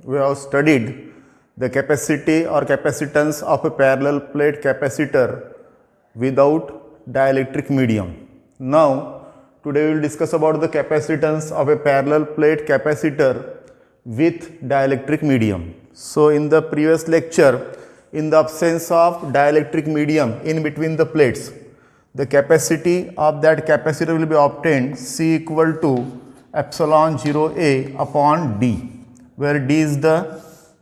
we have studied the capacity or capacitance of a parallel plate capacitor without dielectric medium. Now today we will discuss about the capacitance of a parallel plate capacitor with dielectric medium. So in the previous lecture, in the absence of dielectric medium in between the plates, the capacity of that capacitor will be obtained C equal to epsilon 0A upon D, where D is the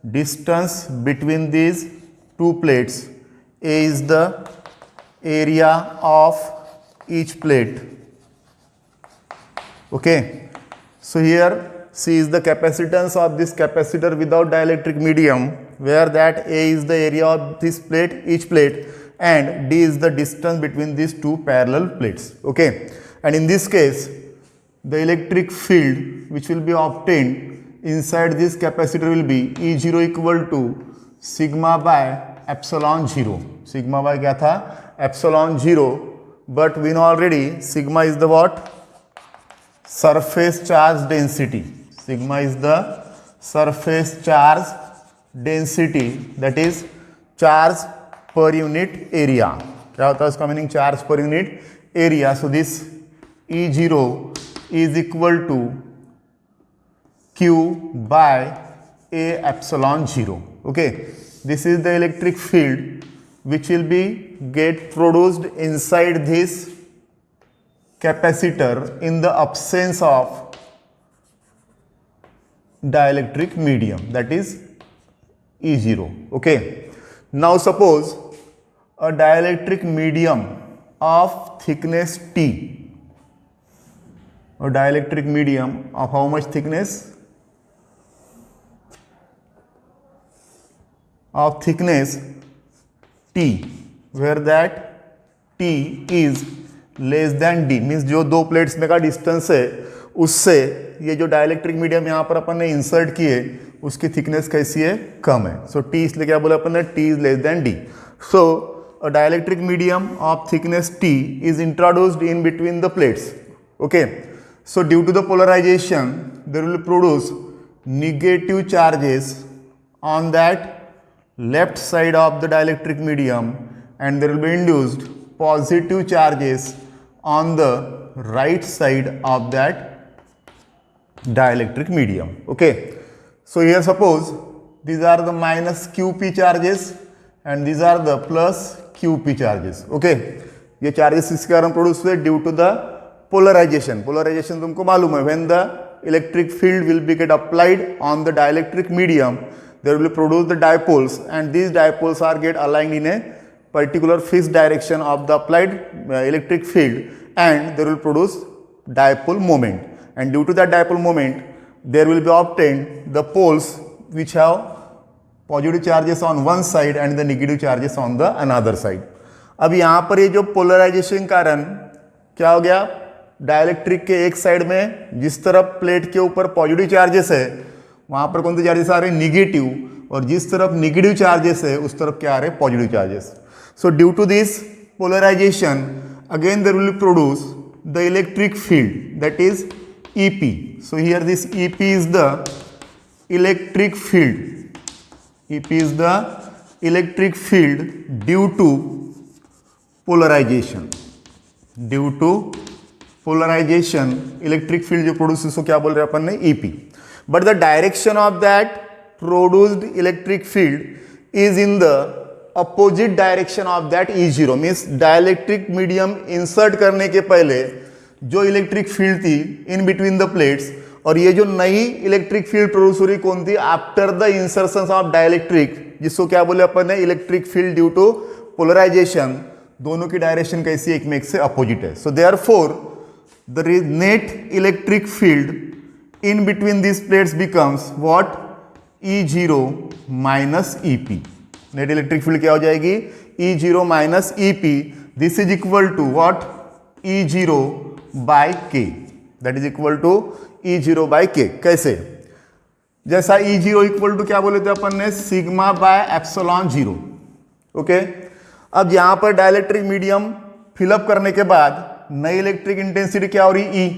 distance between these two plates, A is the area of each plate. Okay, so here C is the capacitance of this capacitor without dielectric medium, where that A is the area of this plate, each plate, and D is the distance between these two parallel plates. Okay, and in this case, the electric field which will be obtained inside this capacitor will be E0 equal to sigma by epsilon 0. Sigma by क्या था? Epsilon 0. But we know already sigma is the what? Surface charge density. Sigma is the surface charge density, that is charge per unit area. क्या होता है उसका meaning? Charge per unit area. So this E0 is equal to Q by A epsilon 0. Okay, this is the electric field which will be get produced inside this capacitor in the absence of dielectric medium, that is E0. Okay, now suppose a dielectric medium of thickness T, a dielectric medium of how much thickness? Of thickness T, where that T is less than D, means जो दो plates में का distance है उससे ये जो dielectric medium यहाँ पर अपन ने इंसर्ट किए उसकी थिकनेस कैसी है? कम है. सो T इसलिए क्या बोला अपन ने? T is less than D. So a dielectric medium of thickness T is introduced in between the plates. Okay, so due to the polarization there will produce negative charges on that left side of the dielectric medium, and there will be induced positive charges on the right side of that dielectric medium. Okay, so here suppose these are the minus QP charges and these are the plus QP charges. Okay, ये charges इसके कारण produce हुए due to the polarisation. Polarisation तुमको मालूम है, when the electric field will be get applied on the dielectric medium, there will produce the dipoles, and these dipoles are get aligned in a particular fixed direction of the applied electric field, and there will produce dipole moment, and due to that dipole moment there will be obtained the poles which have positive charges on one side and the negative charges on the another side. अब यहाँ पर ये जो polarisation कारण क्या हो गया? Dielectric के एक साइड में जिस तरफ प्लेट के ऊपर पॉजिटिव चार्जेस है वहाँ पर कौन से चार्जेस आ रहे हैं? निगेटिव. और जिस तरफ नेगेटिव चार्जेस है उस तरफ क्या आ रहे हैं? Positive charges. So due to this polarisation again there will produce the electric field, that is EP. So here this EP is the electric field. EP is the electric field due to polarization. Due to polarization, electric field जो produce इसको क्या बोल रहे हैं अपन ने? EP. But the direction of that produced electric field is in the opposite direction of that E0. Means dielectric medium insert करने के पहले जो इलेक्ट्रिक फील्ड थी in between the plates, और ये जो नई इलेक्ट्रिक फील्ड प्रोड्यूस हो रही कौन थी? After the insertion of dielectric, जिसको क्या बोले अपन ने? Electric field due to polarisation. दोनों की डायरेक्शन कैसी? एक में एक से अपोजिट है. So therefore the net electric field in between this plates becomes what? E0 minus EP. Net electric field क्या हो जाएगी? E0 minus EP. This is equal to what? E0 by K, that is equal to E0 by K. कैसे? जैसा E0 equal to क्या बोले थे अपन ने? Sigma by epsilon 0. Okay, अब यहां पर डाइलेक्ट्रिक मीडियम फिलअप करने के बाद नई इलेक्ट्रिक इंटेंसिटी क्या हो रही? E.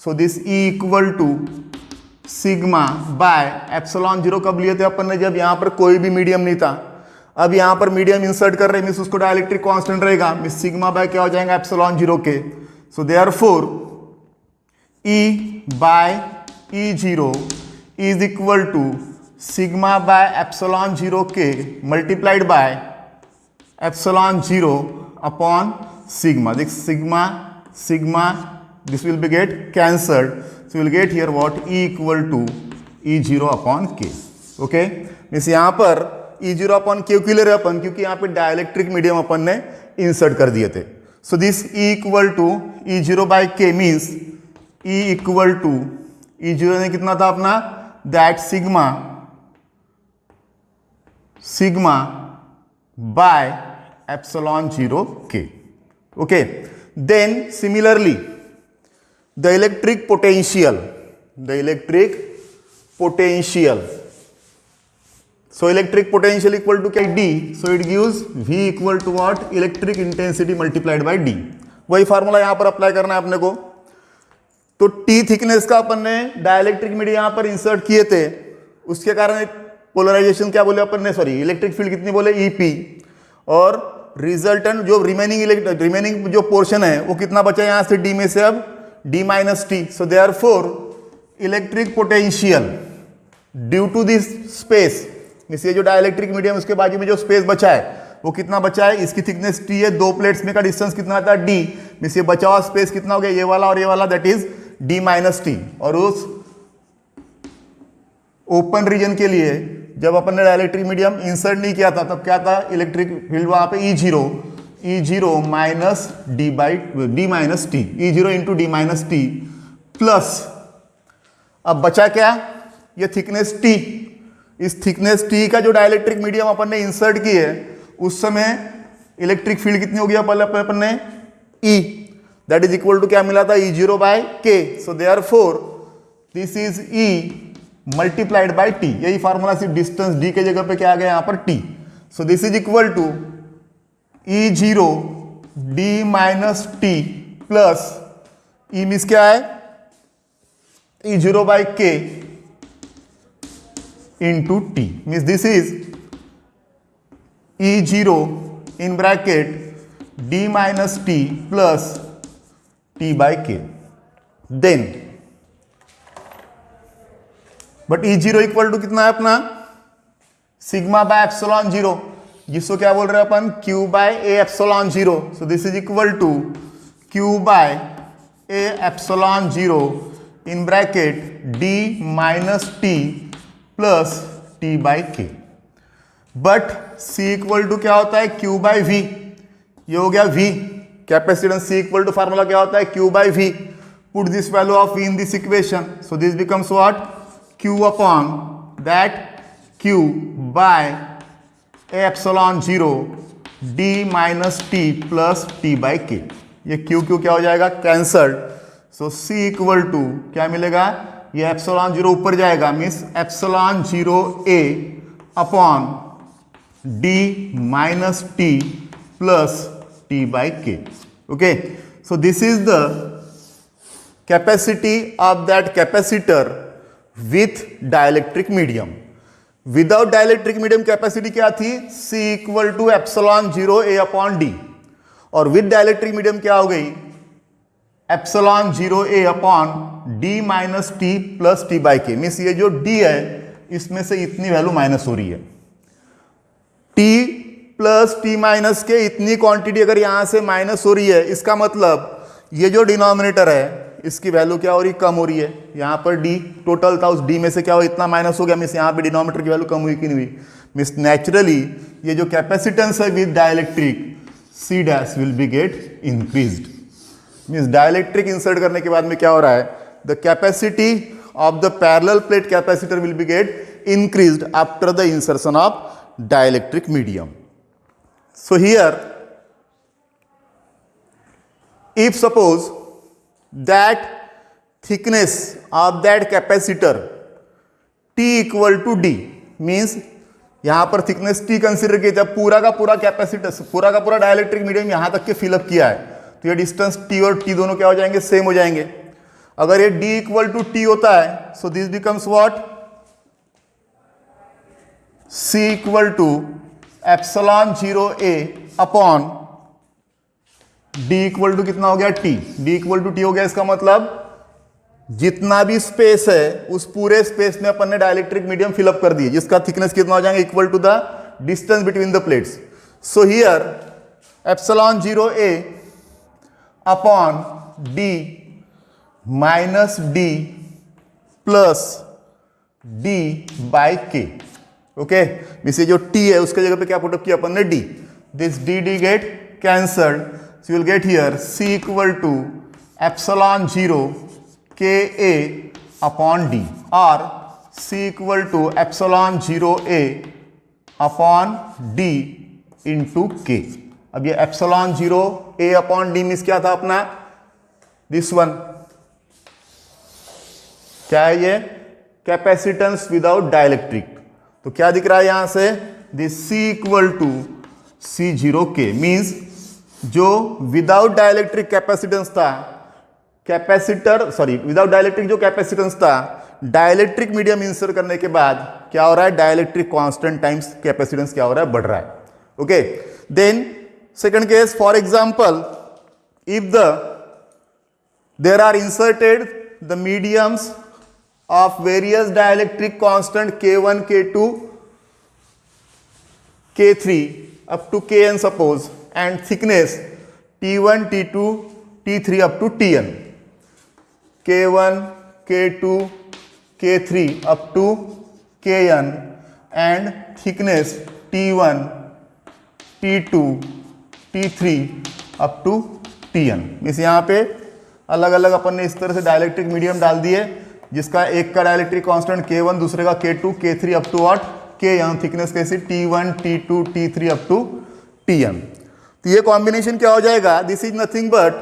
So this E equal to sigma by epsilon zero कब लिए थे अपन ने, जब यहां पर कोई भी मीडियम नहीं था। अब यहां पर मीडियम इंसर्ट कर रहे हैं, मींस उसको डाइलेक्ट्रिक कांस्टेंट रहेगा, मींस सिग्मा बाय क्या हो जाएगा एप्सिलॉन जीरो के। So therefore E by E zero is equal to sigma by epsilon zero के multiplied by epsilon zero upon sigma. देख sigma this will be get cancelled, so you will get here what E equal to E0 upon K. Okay, means यहाँ पर E0 upon K क्यों ले रहे अपन, क्योंकि यहाँ पे डाइलेक्ट्रिक मीडियम अपन ने इंसर्ट कर दिए थे। So this E equal to E0 by K means E equal to E0 ने कितना था अपना, that sigma by epsilon zero K. Okay, then similarly the electric potential, so electric potential equal to क्या D, so it gives V equal to what, electric intensity multiplied by D. वही formula यहां पर apply करना है अपने को। तो T thickness का अपन ने डाइलेक्ट्रिक मीडियम यहां पर इंसर्ट किए थे, उसके कारण पोलराइजेशन क्या बोले अपन ने, सॉरी इलेक्ट्रिक फील्ड कितनी बोले EP, और रिजल्टेंट जो रिमेनिंग जो पोर्शन है वो कितना बचा यहां से D में से, अब D minus T. So therefore electric potential due to this space, ये जो डाइलेक्ट्रिक मीडियम उसके बाजू में जो स्पेस बचा है वो कितना बचा है, इसकी थिकनेस T है, दो प्लेट्स में का डिस्टेंस कितना आता है D, मीन्स ये बचा हुआ स्पेस कितना हो गया, ये वाला और ये वाला, that is D minus T. और उस ओपन रीजन के लिए जब अपन ने डाइलेक्ट्रिक मीडियम इंसर्ट नहीं किया था तब क्या था, इलेक्ट्रिक फील्ड वहां पे E0 minus D minus T, E0 into D minus T plus, अब बचा क्या, ये थिकनेस T, इस थिकनेस T का जो डाइलेक्ट्रिक मीडियम अपन ने इंसर्ट की है उस समय इलेक्ट्रिक फील्ड कितनी होगी अपन ने E, that is equal to क्या मिला था, E0 by K. So therefore this is E multiplied by T, यही फार्मूला, सिर्फ डिस्टेंस D के जगह पे क्या आ गया यहाँ पर T. So this is equal to E0 D minus T plus E means क्या है, E0 by K into T, means this is E0 in bracket D minus T plus T by K. Then but E0 equal to कितना है अपना, sigma by epsilon zero, जिसको क्या बोल रहे हैं अपन, Q by A epsilon zero. So this is equal to Q by A epsilon zero in bracket D minus T plus T by K. But C equal to क्या होता है, Q by V, ये हो गया V capacitance. C equal to formula क्या होता है, Q by V. Put this value of V in this equation, so this becomes what, Q upon that Q by A epsilon zero D minus T plus T by K. ये Q क्या हो जाएगा, cancelled. So C equal to क्या मिलेगा, ये epsilon zero ऊपर जाएगा, means epsilon zero A upon D minus T plus T by K. Okay, so this is the capacity of that capacitor with dielectric medium. Without dielectric medium capacity क्या थी, C equal to epsilon zero A upon D, और with dielectric medium क्या हो गई, epsilon zero A upon D minus T plus T by K. Means ये जो D है इसमें से इतनी वैल्यू माइनस हो रही है, T प्लस T माइनस के इतनी क्वांटिटी अगर यहां से माइनस हो रही है, इसका मतलब ये जो डिनोमिनेटर है इसकी वैल्यू क्या हो रही, कम हो रही है. यहाँ पर D टोटल था, उस D में से क्या हो, इतना माइनस हो गया, मीन्स यहाँ पे डिनोमिनेटर की वैल्यू कम हुई कि नहीं हुई, मीन्स नेचुरली ये जो कैपेसिटेंस है with dielectric C dash will be get increased. Means dielectric insert करने के बाद में क्या हो रहा है, the capacity of the parallel plate capacitor will be get increased after the insertion of dielectric medium. So here if suppose that thickness of that capacitor T equal to D, means यहां पर thickness T consider किया, जब पूरा का पूरा capacitor, पूरा का पूरा डाइलेक्ट्रिक मीडियम यहां तक के फिलअप किया है, तो ये डिस्टेंस T और T दोनों क्या हो जाएंगे, सेम हो जाएंगे. अगर ये d इक्वल टू टी होता है, so this becomes what, c equal to epsilon 0a upon d equal to कितना हो गया t, d equal to T हो गया। इसका मतलब जितना भी स्पेस है उस पूरे स्पेस में अपन ने डाइलेक्ट्रिक मीडियम फिलअप कर दिए, जिसका थिकनेस कितना हो जाएगा, equal to the distance between the plates. So here epsilon 0a upon d minus d plus d by K. Okay, इसे जो t है उसके जगह पे क्या पुटअप किया अपन ने, d, this d get cancelled, so you will get here c equal to epsilon 0 K A upon D, और c equal to epsilon 0a upon D into K. अब ये epsilon 0a upon D means क्या था अपना, this one क्या है, ये capacitance without dielectric. तो क्या दिख रहा है यहां से, this c equal to C0k means जो विदाउट डाइलेक्ट्रिक कैपेसिटेंस था, कैपेसिटर सॉरी विदाउट डाइलेक्ट्रिक जो कैपेसिटेंस था, डाइलेक्ट्रिक मीडियम इंसर्ट करने के बाद क्या हो रहा है, डाइलेक्ट्रिक कांस्टेंट टाइम्स कैपेसिटेंस क्या हो रहा है, बढ़ रहा है। Okay, then second case, for example if there are inserted the mediums of various dielectric constant K1, K2, K3 up to Kn suppose, and thickness T1, T2, T3 up to Tn, K1, K2, K3 up to Kn, and thickness T1, T2, T3 up to Tn। Means यहाँ पे अलग अलग अपन ने इस तरह से dielectric medium डाल दिए, जिसका एक का डाइलेक्ट्रिक कांस्टेंट K1, दूसरे का K2, K3 up to what, Kn, thickness कैसी T1, T2, T3 up to Tn। तो ये कॉम्बिनेशन क्या हो जाएगा, this is nothing but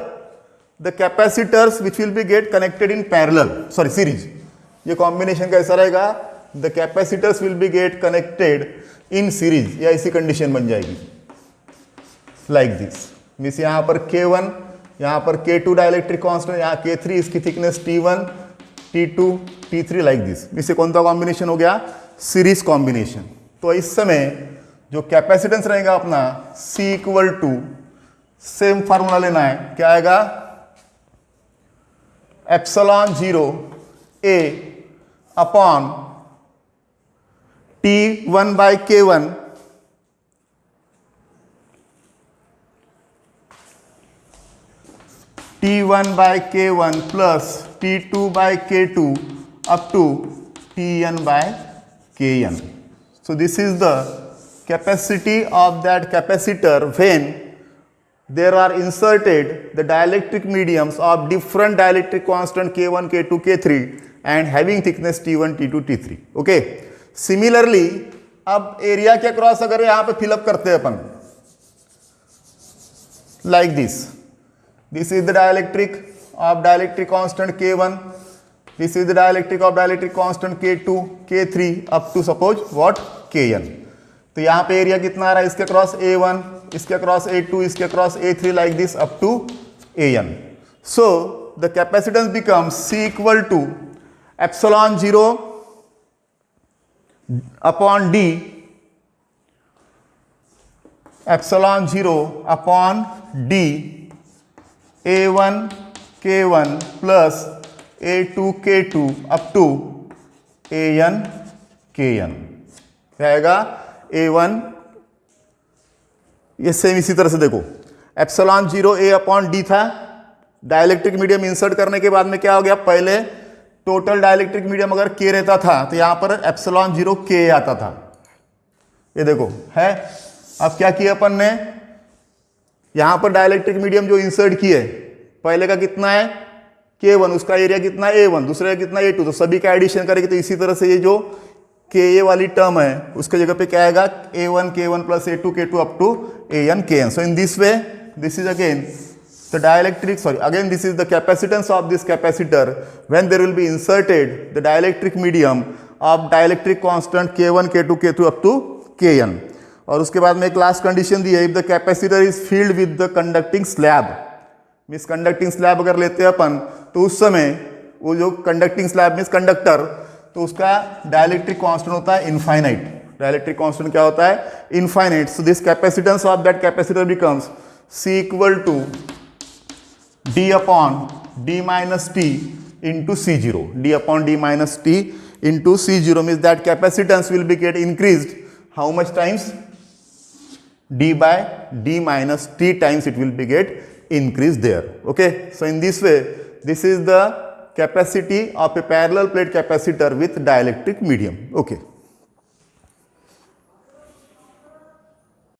the capacitors which will be get connected in parallel sorry series. ये combination कैसा रहेगा, the capacitors will be get connected in series, या ऐसी कंडीशन बन जाएगी लाइक दिस। मीन्स यहाँ पर K1, यहाँ पर K2 डाइलेक्ट्रिक कांस्टेंट, यहाँ K3 इसकी thickness T1, T2, T3 like this. इससे कौन सा कॉम्बिनेशन हो गया, सीरीज कॉम्बिनेशन। तो इस समय जो कैपेसिटेंस रहेगा अपना C equal to, same formula लेना है, क्या आएगा, epsilon 0a upon T1 by K1 T1 by K1 plus T2 by K2 up to Tn by Kn. So this is the capacity of that capacitor when there are inserted the dielectric mediums of different dielectric constant K1, K2, K3 and having thickness T1, T2, T3. Okay. Similarly, अब area के cross अगर यहाँ पे fill up करते हैं अपन like this. This is the dielectric of dielectric constant K1. This is the dielectric of dielectric constant K2, K3 up to suppose what, Kn. तो यहाँ पे एरिया कितना आ रहा है, इसके क्रॉस A1, इसके क्रॉस A2, इसके cross A3 like this up to An. So the capacitance becomes C equal to epsilon 0 upon D, epsilon 0 upon D, A1 K1 plus A2 K2 up to An Kn। क्या आएगा, A1, ये same इसी तरह से देखो, epsilon 0a upon D था, dielectric medium insert करने के बाद में क्या हो गया, पहले टोटल डाइलेक्ट्रिक मीडियम अगर k रहता था तो यहां पर एप्सिलॉन 0k आता था, ये देखो है। अब क्या किया अपन ने, यहां पर डाइलेक्ट्रिक मीडियम जो इंसर्ट किए, पहले का कितना है K1, उसका एरिया कितना है A1, दूसरे का कितना है A2, तो सभी का एडिशन करेंगे तो इसी तरह से ये जो Ka वाली टर्म है उसके जगह पे क्या आएगा, A1 K1 plus A2 K2 up to An Kn। So in this way this is again the dielectric again this is the capacitance of this capacitor when there will be inserted the dielectric medium of dielectric constant K1 K2 K3 up to Kn। और उसके बाद में एक last condition दी है, if the capacitor is field with the conducting slab, means conducting slab अगर लेते हैं अपन तो उस समय वो जो कंडक्टिंग स्लैब मीन्स कंडक्टर, तो उसका डाइलेक्ट्रिक कांस्टेंट होता है इनफाइनाइट। डाइलेक्ट्रिक कांस्टेंट क्या होता है? Infinite. So this capacitance of that capacitor becomes C equal to D upon D minus T into C0. D upon D minus T into C0 means that capacitance will be get increased how much times? D by D minus T times it will be get increased there. Okay, so in this way this is the capacity of a parallel plate capacitor with dielectric medium. Okay.